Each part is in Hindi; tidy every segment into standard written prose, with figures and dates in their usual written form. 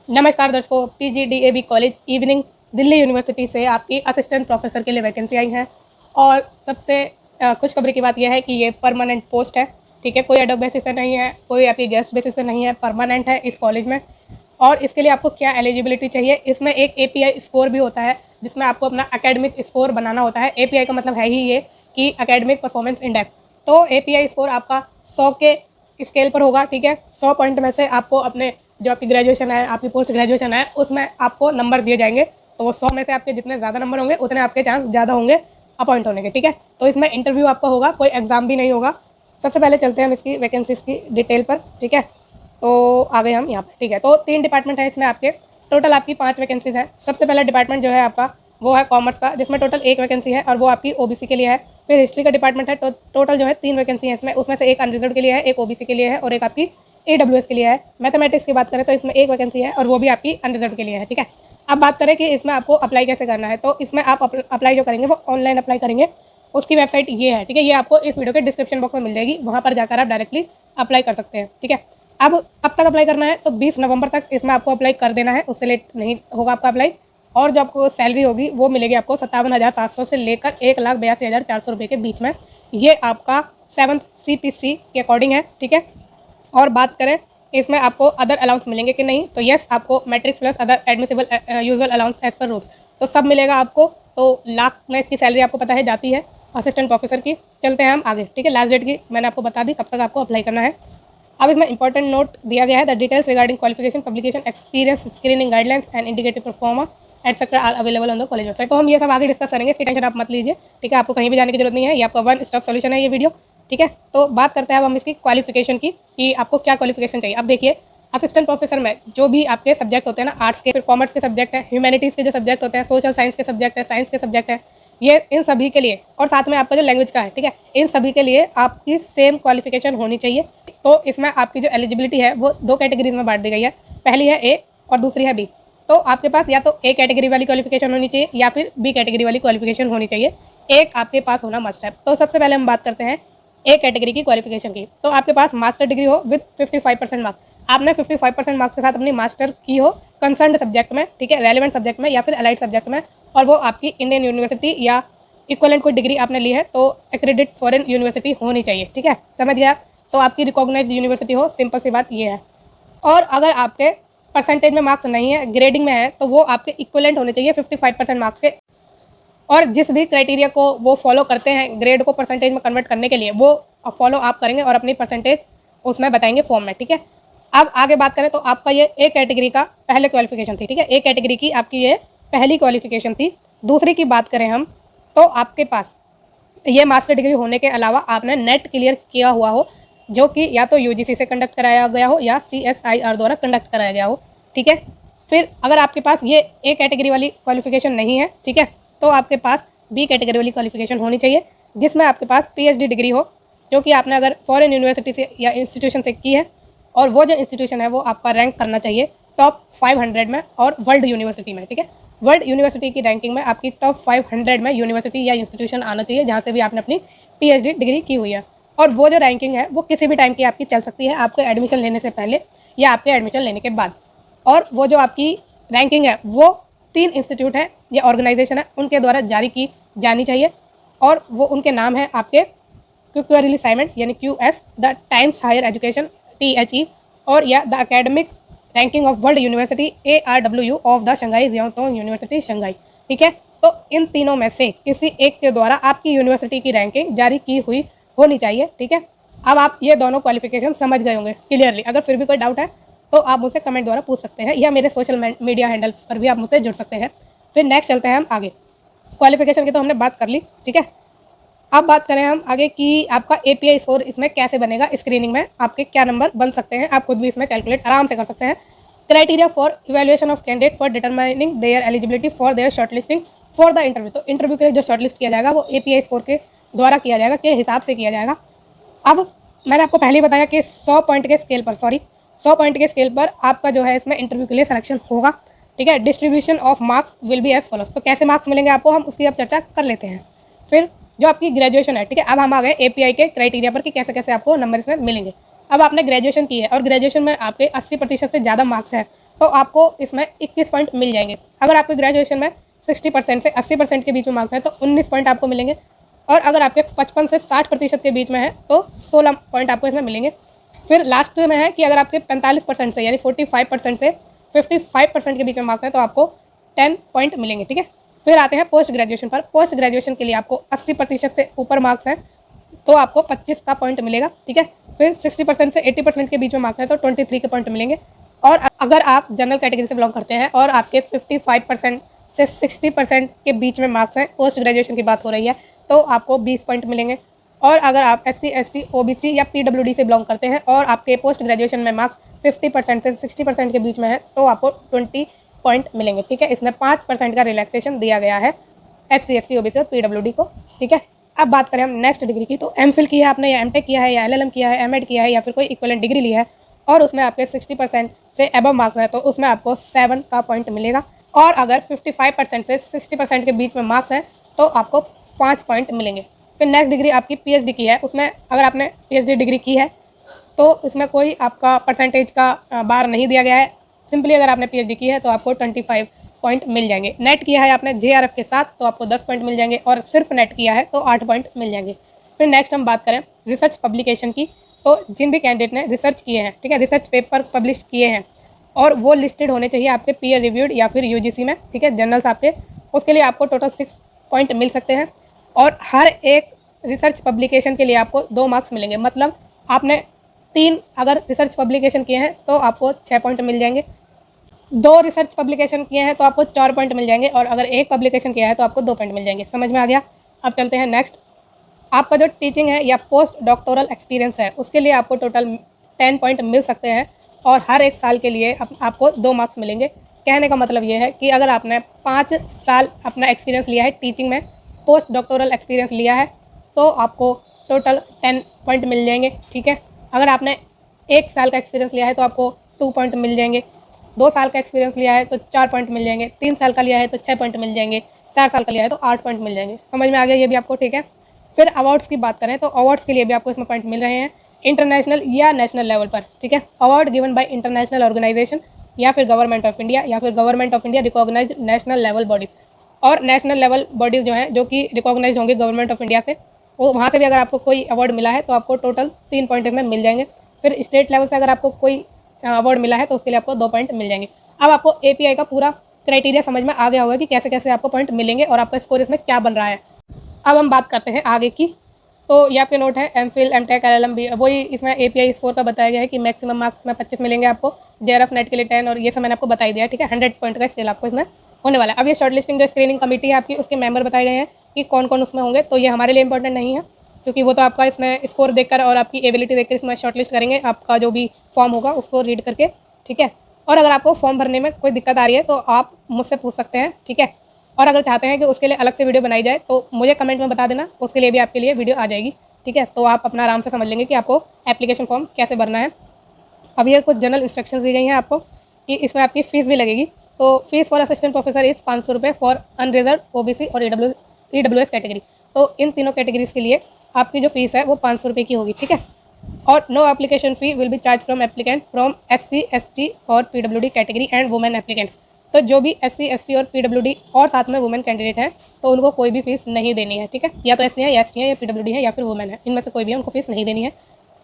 नमस्कार दर्शकों, PGDAB college evening Delhi university से आपकी असिस्टेंट प्रोफेसर के लिए वैकेंसी आई है। और सबसे खुशखबरी की बात यह है कि ये परमानेंट पोस्ट है। ठीक है, कोई एडॉक बेसिस पे नहीं है, कोई आपकी गेस्ट बेसिस पे नहीं है, परमानेंट है इस कॉलेज में। और इसके लिए आपको क्या एलिजिबिलिटी चाहिए, इसमें एक API स्कोर भी होता है जिसमें आपको अपना एकेडमिक स्कोर बनाना होता है। API का मतलब है ही ये कि एकेडमिक परफॉर्मेंस इंडेक्स। तो API स्कोर आपका 100 के स्केल पर होगा। ठीक है, 100 पॉइंट में से आपको अपने जो आपकी ग्रेजुएशन है, आपकी पोस्ट ग्रेजुएशन है, उसमें आपको नंबर दिए जाएंगे। तो वो 100 में से आपके जितने ज़्यादा नंबर होंगे उतने आपके चांस ज़्यादा होंगे अपॉइंट होने के। ठीक है, तो इसमें इंटरव्यू आपका होगा, कोई एग्ज़ाम भी नहीं होगा। सबसे पहले चलते हैं हम इसकी वैकेंसीज़ की डिटेल पर। ठीक है, तो आ गए हम यहाँ पर। ठीक है, तो 3 डिपार्टमेंट है इसमें आपके, टोटल आपकी 5 वैकेंसीज़ है। सबसे पहला डिपार्टमेंट जो है आपका वो है कॉमर्स का, जिसमें टोटल 1 वैकेंसी है और वो आपकी OBC के लिए है। फिर हिस्ट्री का डिपार्टमेंट है, टोटल जो है 3 वैकेंसी है इसमें, उसमें से एक अनरिजर्व के लिए है, एक OBC के लिए है और एक आपकी AWS के लिए है। मैथमेटिक्स की बात करें तो इसमें 1 वैकेंसी है और वो भी आपकी अनरिजर्व के लिए है। ठीक है, अब बात करें कि इसमें आपको अप्लाई कैसे करना है, तो इसमें आप अप्लाई जो करेंगे वो ऑनलाइन अप्लाई करेंगे। उसकी वेबसाइट ये है। ठीक है, ये आपको इस वीडियो के डिस्क्रिप्शन बॉक्स में मिल जाएगी, वहाँ पर जाकर आप डायरेक्टली अप्लाई कर सकते हैं। ठीक है, अब कब तक अप्लाई करना है, तो 20 नवंबर तक इसमें आपको अप्लाई कर देना है, उससे लेट नहीं होगा आपका अप्लाई। और जो आपको सैलरी होगी वो मिलेगी आपको 57,700 से लेकर 1,82,400 रुपये के बीच में। ये आपका 7th CPC के अकॉर्डिंग है। ठीक है, और बात करें इसमें आपको अदर अलाउंस मिलेंगे कि नहीं, तो यस, आपको matrix plus other admissible usual allowance as per rules तो सब मिलेगा आपको। तो लाख में इसकी सैलरी आपको पता है जाती है असिस्टेंट प्रोफेसर की। चलते हैं हम आगे। ठीक है, लास्ट डेट की मैंने आपको बता दी कब तक आपको अप्लाई करना है। अब इसमें इंपॉर्टेंट नोट दिया गया है, the details regarding qualification, publication, experience, screening guidelines and indicative proforma etcetera are available on the college website. तो हम ये सब आगे डिस्कस करेंगे, इसकी टेंशन आप मत लीजिए। ठीक है, आपको कहीं भी जाने की जरूरत नहीं है, ये आपका वन स्टॉप सोल्यूशन है ये वीडियो। ठीक है, तो बात करते हैं अब हम इसकी क्वालिफिकेशन की कि आपको क्या क्वालिफिकेशन चाहिए। अब देखिए, असिस्टेंट प्रोफेसर में जो भी आपके सब्जेक्ट होते हैं ना, आर्ट्स के, फिर कॉमर्स के सब्जेक्ट है, ह्यूमैनिटीज़ के जो सब्जेक्ट होते हैं, सोशल साइंस के सब्जेक्ट है, साइंस के सब्जेक्ट है, ये इन सभी के लिए, और साथ में आपका जो लैंग्वेज का है, ठीक है, इन सभी के लिए आपकी सेम क्वालिफिकेशन होनी चाहिए। तो इसमें आपकी जो एलिजिबिलिटी है वो 2 कैटेगरीज में बांट दी गई है, पहली है A और दूसरी है B। तो आपके पास या तो A कैटेगरी वाली क्वालिफिकेशन होनी चाहिए या फिर B कैटेगरी वाली क्वालिफिकेशन होनी चाहिए, एक आपके पास होना मस्ट है। तो सबसे पहले हम बात करते हैं A कैटेगरी की क्वालिफिकेशन की। तो आपके पास मास्टर डिग्री हो विद 55% मार्क्स, आपने 55% मार्क्स के साथ अपनी मास्टर की हो कंसर्न सब्जेक्ट में, ठीक है, रेलिवेंट सब्जेक्ट में या फिर अलाइड सब्जेक्ट में, और वो आपकी इंडियन यूनिवर्सिटी या इक्वलेंट कोई डिग्री आपने ली है तो एक्रेडिट फॉरेन यूनिवर्सिटी होनी चाहिए। ठीक है, समझ गया, तो आपकी रिकॉग्नाइज्ड यूनिवर्सिटी हो, सिंपल सी बात ये है। और अगर आपके परसेंटेज में मार्क्स नहीं है, ग्रेडिंग में है, तो वो आपके इक्वलेंट होने चाहिए 55% मार्क्स के। और जिस भी क्राइटेरिया को वो फॉलो करते हैं ग्रेड को परसेंटेज में कन्वर्ट करने के लिए, वो फॉलो आप करेंगे और अपनी परसेंटेज उसमें बताएंगे फॉर्म में। ठीक है, अब आगे बात करें तो आपका ये A कैटेगरी का पहले क्वालिफिकेशन थी। ठीक है, A कैटेगरी की आपकी ये पहली क्वालिफिकेशन थी। दूसरी की बात करें हम तो आपके पास ये मास्टर डिग्री होने के अलावा आपने नेट क्लियर किया हुआ हो, जो कि या तो UGC से कंडक्ट कराया गया हो या CSIR द्वारा कंडक्ट कराया गया हो। ठीक है, फिर अगर आपके पास ये A कैटेगरी वाली क्वालिफिकेशन नहीं है, ठीक है, तो आपके पास B कैटेगरी वाली क्वालिफिकेशन होनी चाहिए, जिसमें आपके पास PhD डिग्री हो, जो कि आपने अगर फॉरेन यूनिवर्सिटी से या इंस्टीट्यूशन से की है, और वो जो इंस्टीट्यूशन है वो आपका रैंक करना चाहिए टॉप 500 में और वर्ल्ड यूनिवर्सिटी में। ठीक है, वर्ल्ड यूनिवर्सिटी की रैंकिंग में आपकी टॉप 500 में यूनिवर्सिटी या इंस्टीट्यूशन आना चाहिए जहाँ से भी आपने अपनी PhD डिग्री की हुई है। और वो जो रैंकिंग है वो किसी भी टाइम की आपकी चल सकती है, आपके एडमिशन लेने से पहले या आपके एडमिशन लेने के बाद। और वो जो आपकी रैंकिंग है वो 3 इंस्टीट्यूट है या ऑर्गेनाइजेशन है उनके द्वारा जारी की जानी चाहिए, और वो उनके नाम है आपके क्विकली असाइनमेंट यानी QS, the Times Higher Education THE, और या the academic ranking of world university ARWU of the Shanghai Jiaotong university Shanghai. ठीक है, तो इन तीनों में से किसी एक के द्वारा आपकी यूनिवर्सिटी की रैंकिंग जारी की हुई होनी चाहिए। ठीक है, अब आप ये दोनों क्वालिफिकेशन समझ गए होंगे क्लियरली। अगर फिर भी कोई डाउट है तो आप मुझसे कमेंट द्वारा पूछ सकते हैं या मेरे सोशल मीडिया हैंडल्स पर भी आप मुझसे जुड़ सकते हैं। फिर नेक्स्ट चलते हैं हम आगे। क्वालिफिकेशन की तो हमने बात कर ली। ठीक है, अब बात करें हम आगे कि आपका API स्कोर इसमें कैसे बनेगा, स्क्रीनिंग में आपके क्या नंबर बन सकते हैं, आप खुद भी इसमें कैलकुलेट आराम से कर सकते हैं। Criteria for evaluation of candidate for determining there eligibility for their shortlisting for the interview. तो इंटरव्यू के लिए जो शॉर्टलिस्ट किया जाएगा वो API स्कोर के द्वारा किया जाएगा, के हिसाब से किया जाएगा। अब मैंने आपको पहले ही बताया कि 100 पॉइंट के स्केल पर आपका जो है इसमें इंटरव्यू के लिए सिलेक्शन होगा। ठीक है, distribution of marks will be as follows. तो कैसे मार्क्स मिलेंगे आपको, हम उसकी अब चर्चा कर लेते हैं। फिर जो आपकी ग्रेजुएशन है, ठीक है, अब हम आ गए API के क्राइटेरिया पर कि कैसे कैसे आपको नंबर इसमें मिलेंगे। अब आपने ग्रेजुएशन की है और ग्रेजुएशन में आपके 80% से ज़्यादा मार्क्स है, तो आपको इसमें 21 पॉइंट मिल जाएंगे। अगर आपके ग्रेजुएशन में 60% से 80% के बीच में मार्क्स हैं तो 19 पॉइंट आपको मिलेंगे, और अगर आपके 55 से 60% के बीच में है तो 16 पॉइंट आपको इसमें मिलेंगे। फिर लास्ट में है कि अगर आपके 45% से यानी 45% से 55% के बीच में मार्क्स हैं तो आपको 10 पॉइंट मिलेंगे, ठीक है। फिर आते हैं पोस्ट ग्रेजुएशन पर। पोस्ट ग्रेजुएशन के लिए आपको 80% से ऊपर मार्क्स हैं तो आपको 25 का पॉइंट मिलेगा, ठीक है। फिर 60% से 80% के बीच में मार्क्स हैं तो 23 के पॉइंट मिलेंगे। और अगर आप जनरल कैटेगरी से बिलोंग करते हैं और आपके 55% से 60% के बीच में मार्क्स हैं, पोस्ट ग्रेजुएशन की बात हो रही है, तो आपको 20 पॉइंट मिलेंगे। और अगर आप SC ST OBC या PWD से बिलोंग करते हैं और आपके पोस्ट ग्रेजुएशन में मार्क्स 50% से 60% के बीच में है तो आपको 20 पॉइंट मिलेंगे, ठीक है। इसमें 5% का रिलैक्सेशन दिया गया है SC ST OBC और PWD को, ठीक है। अब बात करें हम नेक्स्ट डिग्री की, तो MPhil किया है आपने या MTech किया है या LLM किया है, M.Ed किया है या फिर कोई इक्विवेलेंट डिग्री ली है और उसमें आपके 60% से अबव मार्क्स है तो उसमें आपको 7 का पॉइंट मिलेगा। और अगर 55% से 60% के बीच में मार्क्स हैं तो आपको 5 पॉइंट मिलेंगे। फिर नेक्स्ट डिग्री आपकी PhD की है, उसमें अगर आपने PhD डिग्री की है तो इसमें कोई आपका परसेंटेज का बार नहीं दिया गया है। सिंपली अगर आपने PhD की है तो आपको 25 पॉइंट मिल जाएंगे। नेट किया है आपने JRF के साथ तो आपको 10 पॉइंट मिल जाएंगे, और सिर्फ नेट किया है तो 8 पॉइंट मिल जाएंगे। फिर नेक्स्ट हम बात करें रिसर्च पब्लिकेशन की, तो जिन भी कैंडिडेट ने रिसर्च किए हैं, ठीक है, रिसर्च पेपर पब्लिश किए हैं और वो लिस्टेड होने चाहिए आपके पीयर रिव्यूड या फिर UGC में, ठीक है, जर्नल्स आपके, उसके लिए आपको टोटल 6 पॉइंट मिल सकते हैं। और हर एक रिसर्च पब्लिकेशन के लिए आपको 2 मार्क्स मिलेंगे। मतलब आपने 3 अगर रिसर्च पब्लिकेशन किए हैं तो आपको 6 पॉइंट मिल जाएंगे, 2 रिसर्च पब्लिकेशन किए हैं तो आपको 4 पॉइंट मिल जाएंगे, और अगर 1 पब्लिकेशन किया है तो आपको 2 पॉइंट मिल जाएंगे। समझ में आ गया। अब चलते हैं नेक्स्ट। आपका जो टीचिंग है या पोस्ट डॉक्टोरल एक्सपीरियंस है उसके लिए आपको टोटल 10 पॉइंट मिल सकते हैं, और हर एक साल के लिए आपको 2 मार्क्स मिलेंगे। कहने का मतलब ये है कि अगर आपने 5 साल अपना एक्सपीरियंस लिया है टीचिंग में, पोस्ट डॉक्टोरल एक्सपीरियंस लिया है तो आपको टोटल 10 पॉइंट मिल जाएंगे, ठीक है। अगर आपने 1 साल का एक्सपीरियंस लिया है तो आपको 2 पॉइंट मिल जाएंगे, 2 साल का एक्सपीरियंस लिया है तो 4 पॉइंट मिल जाएंगे, 3 साल का लिया है तो 6 पॉइंट मिल जाएंगे, 4 साल का लिया है तो 8 पॉइंट मिल जाएंगे। समझ में आ गया ये भी आपको, ठीक है। फिर अवार्ड्स की बात करें तो अवार्ड्स के लिए भी आपको इसमें पॉइंट मिल रहे हैं इंटरनेशनल या नेशनल लेवल पर, ठीक है। Award given by international organisation या फिर गवर्नमेंट ऑफ इंडिया या फिर government of India recognised national level bodies, और नेशनल लेवल बॉडीज जो हैं जो कि रिकॉग्नाइज होंगे गवर्नमेंट ऑफ इंडिया से, वो वहाँ से भी अगर आपको कोई अवार्ड मिला है तो आपको टोटल 3 पॉइंट में मिल जाएंगे। फिर स्टेट लेवल से अगर आपको कोई अवार्ड मिला है तो उसके लिए आपको 2 पॉइंट मिल जाएंगे। अब आपको API का पूरा क्राइटेरिया समझ में आ गया होगा कि कैसे कैसे आपको पॉइंट मिलेंगे और आपका स्कोर इसमें क्या बन रहा है। अब हम बात करते हैं आगे की, तो ये आपके नोट है MPhil MTech LLM भी वही इसमें API स्कोर का बताया गया है कि मैक्सिमम मार्क्स में 25 मिलेंगे आपको, JRF नेट के लिए 10, और ये सब मैंने आपको बताई दिया है, ठीक है। 100 पॉइंट का स्केल आपको इसमें होने वाला है। अब ये शॉर्ट लिस्टिंग जो स्क्रीनिंग कमेटी है आपकी, उसके मेंबर बताए गए हैं कि कौन कौन उसमें होंगे, तो ये हमारे लिए इंपॉर्टेंट नहीं है क्योंकि वो तो आपका इसमें स्कोर देखकर और आपकी एबिलिटी देखकर इसमें शॉर्ट लिस्ट करेंगे, आपका जो भी फॉर्म होगा उसको रीड करके, ठीक है। और अगर आपको फॉर्म भरने में कोई दिक्कत आ रही है तो आप मुझसे पूछ सकते हैं, ठीक है। और अगर चाहते हैं कि उसके लिए अलग से वीडियो बनाई जाए तो मुझे कमेंट में बता देना, उसके लिए भी आपके लिए वीडियो आ जाएगी, ठीक है। तो आप अपना आराम से समझ लेंगे कि आपको एप्लीकेशन फॉर्म कैसे भरना है। अब ये कुछ जनरल इंस्ट्रक्शंस दी गई हैं आपको कि इसमें आपकी फ़ीस भी लगेगी। तो fees for assistant professor is 500 रुपये फॉर अनरिजर्व OBC और EWS कैटेगरी। तो इन तीनों कैटेगरीज के लिए आपकी जो फीस है वो 500 रुपये की होगी, ठीक है। और no application fee will be charge from applicant from SC ST और PWD category and women applicants. तो जो भी SC ST और PWD और साथ में वुमेन कैंडिडेट हैं तो उनको कोई भी फीस नहीं देनी है, ठीक है। या तो SC है या ST है या PWD है या फिर वुमेन है, इनमें से कोई भी है, उनको फीस नहीं देनी है।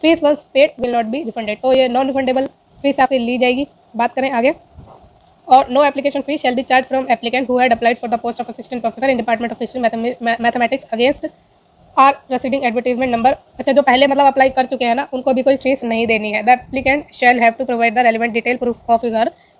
Fees once paid will not be refunded, तो ये नॉन रिफंडेबल फीस आपसे ली जाएगी। बात करें आगे, और no application fee shall be charge from applicant who had applied for the post of assistant professor in department of history mathematics against our proceeding advertisement number. अच्छा, जो पहले मतलब अप्लाई कर चुके हैं ना, उनको भी कोई फीस नहीं देनी है। The applicant shall have to provide the relevant detail proof of his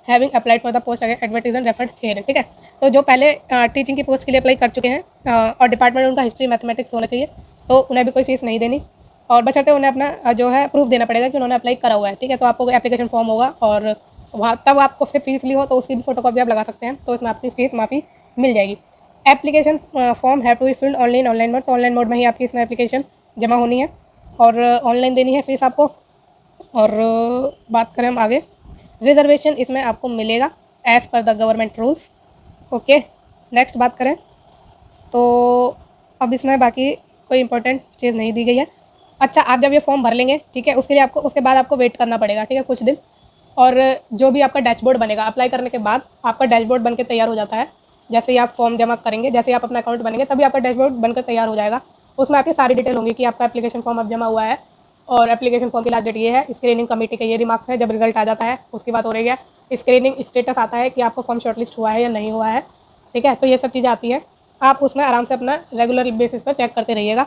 having applied for the post advertisement referred here, ठीक है। तो जो पहले टीचिंग की पोस्ट के लिए अप्लाई कर चुके हैं और डिपार्टमेंट उनका हिस्ट्री मैथमेटिक्स होना चाहिए, तो उन्हें भी कोई फीस नहीं देनी, और बशर्ते उन्हें अपना जो है प्रूफ देना पड़ेगा कि उन्होंने अप्लाई करा हुआ है, ठीक है। तो आपको एप्लीकेशन फॉर्म होगा और वहाँ तब आपको उससे फीस ली हो तो उसकी भी फोटोकॉपी आप लगा सकते हैं, तो इसमें आपकी फीस माफ़ी मिल जाएगी। Application form have to be filled online mode, तो ऑनलाइन मोड में ही आपकी इसमें एप्लीकेशन जमा होनी है और ऑनलाइन देनी है फीस आपको। और बात करें हम आगे, रिजर्वेशन इसमें आपको मिलेगा as per the government rules, okay. Next बात करें तो अब इसमें बाकी कोई इंपॉर्टेंट चीज़ नहीं दी गई है। अच्छा, आप जब ये फॉर्म भर लेंगे, ठीक है, उसके लिए आपको उसके बाद आपको वेट करना पड़ेगा, ठीक है, कुछ दिन। और जो भी आपका डैशबोर्ड बनेगा अप्लाई करने के बाद आपका डैशबोर्ड बनकर तैयार हो जाता है। जैसे ही आप फॉर्म जमा करेंगे, जैसे ही आप अपना अकाउंट बनेंगे, तभी आपका डैशबोर्ड बनकर तैयार हो जाएगा। उसमें आपकी सारी डिटेल होंगी कि आपका एप्लीकेशन फॉर्म अब जमा हुआ है और एप्लीकेशन फॉर्म की लास्ट डेट ये है, स्क्रीनिंग कमेटी के ये रिमार्क्स है, जब रिजल्ट आ जाता है उसकी बात हो रही है, स्क्रीनिंग स्टेटस आता है कि आपका फॉर्म शॉर्टलिस्ट हुआ है या नहीं हुआ है, ठीक है। तो ये सब चीज़ें आती हैं, आप उसमें आराम से अपना रेगुलर बेसिस पर चेक करते रहिएगा,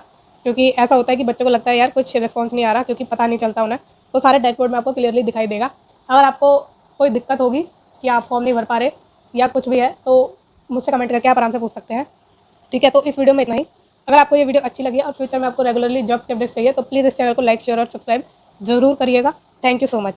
क्योंकि ऐसा होता है कि बच्चों को लगता है यार कुछ रिस्पॉन्स नहीं आ रहा, क्योंकि पता नहीं चलता उन्हें। तो सारे डैशबोर्ड में आपको क्लियरली दिखाई देगा। अगर आपको कोई दिक्कत होगी कि आप फॉर्म नहीं भर पा रहे या कुछ भी है, तो मुझसे कमेंट करके आप आराम से पूछ सकते हैं, ठीक है। तो इस वीडियो में इतना ही। अगर आपको ये वीडियो अच्छी लगी और फ्यूचर में आपको रेगुलरली जॉब्स के अपडेट्स चाहिए तो प्लीज़ इस चैनल को लाइक, शेयर और सब्सक्राइब जरूर करिएगा। Thank you so much.